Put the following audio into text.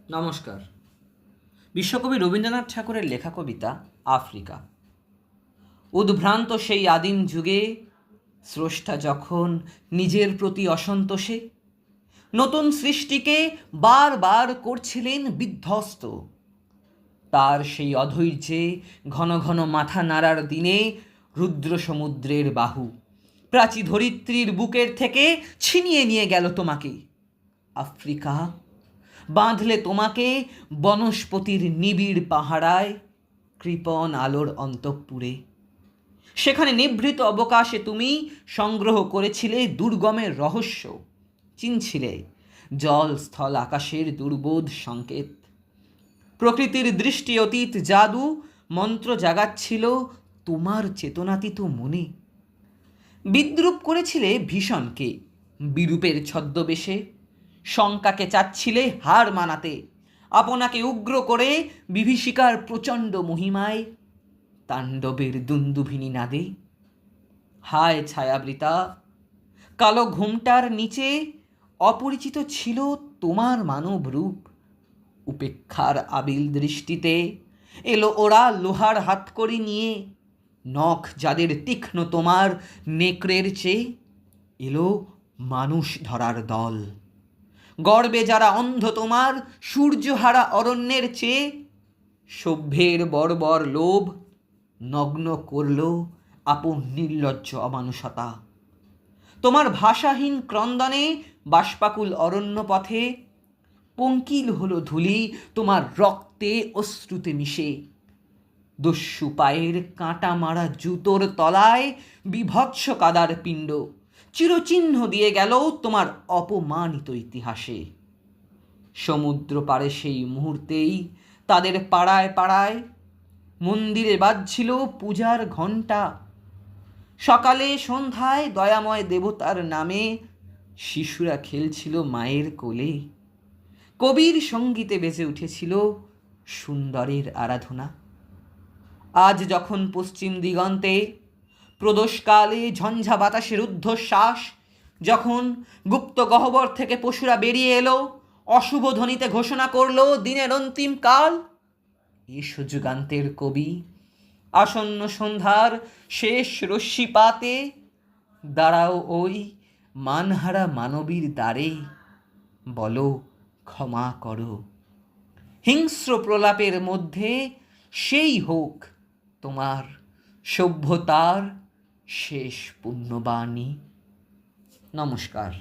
নমস্কার। বিশ্বকবি রবীন্দ্রনাথ ঠাকুরের লেখা কবিতা আফ্রিকা। উদ্ভ্রান্ত সেই আদিম যুগে স্রষ্টা যখন নিজের প্রতি অসন্তোষে নতুন সৃষ্টিকে বারবার করছিলেন বিধ্বস্ত, তার সেই অধৈর্যে ঘন ঘন মাথা নাড়ার দিনে রুদ্র সমুদ্রের বাহু প্রাচী ধরিত্রীর বুকের থেকে ছিনিয়ে নিয়ে গেল তোমাকে। আফ্রিকা, বাঁধলে তোমাকে বনস্পতির নিবিড় পাহারায় কৃপণ আলোর অন্তঃপুরে। সেখানে নিভৃত অবকাশে তুমি সংগ্রহ করেছিলে দুর্গমের রহস্য, চিনছিলে জল স্থল আকাশের দুর্বোধ সংকেত। প্রকৃতির দৃষ্টি অতীত জাদু মন্ত্র জাগাচ্ছিল তোমার চেতনাতীত মনে। বিদ্রূপ করেছিলে ভীষণকে বিরূপের ছদ্মবেশে, শঙ্কাকে চাচ্ছিলে হার মানাতে, আপনাকে উগ্র করে বিভীষিকার প্রচণ্ড মহিমায় তাণ্ডবের দুন্দুভিনী নাদে। হায় ছায়াবৃতা, কালো ঘুমটার নিচে অপরিচিত ছিল তোমার মানব রূপ। উপেক্ষার আবিল দৃষ্টিতে এলো ওরা লোহার হাতকড়ি নিয়ে, নখ যাদের তীক্ষ্ণ তোমার নেকড়ের চেয়ে, এলো মানুষ ধরার দল। গর্বে যারা অন্ধ তোমার সূর্যহারা অরণ্যের চেয়ে, সভ্যের বর্বর লোভ নগ্ন করল আপন নির্লজ্জ অমানুষতা। তোমার ভাষাহীন ক্রন্দনে বাষ্পাকুল অরণ্য পথে পঙ্কিল হলো ধূলি তোমার রক্তে অশ্রুতে মিশে। দস্যু পায়ের কাঁটা মারা জুতোর তলায় বিভৎস কাদার পিণ্ড চিরচিহ্ন দিয়ে গেল তোমার অপমানিত ইতিহাসে। সমুদ্র পারে সেই মুহূর্তেই তাদের পাড়ায় পাড়ায় মন্দিরে বাজছিল পূজার ঘণ্টা। সকালে সন্ধ্যায় দয়াময় দেবতার নামে শিশুরা খেলছিল মায়ের কোলে। কবির সঙ্গীতে বেজে উঠেছিল সুন্দরের আরাধনা। আজ যখন পশ্চিম দিগন্তে প্রদোষকালে ঝঞ্ঝা বাতাসের ঊর্ধ্বশ্বাস, যখন গুপ্ত গহ্বর থেকে পশুরা বেরিয়ে এলো, অশুভ ধ্বনিতে ঘোষণা করলো দিনের অন্তিম কাল, এসো যুগান্তের কবি, আসন্ন সন্ধ্যার শেষ রশ্মিপাতে দাঁড়াও ওই মানহারা মানবীর দ্বারে, বলো ক্ষমা করো। হিংস্র প্রলাপের মধ্যে সেই হোক তোমার সভ্যতার শেষ পুণ্যবাণী। নমস্কার।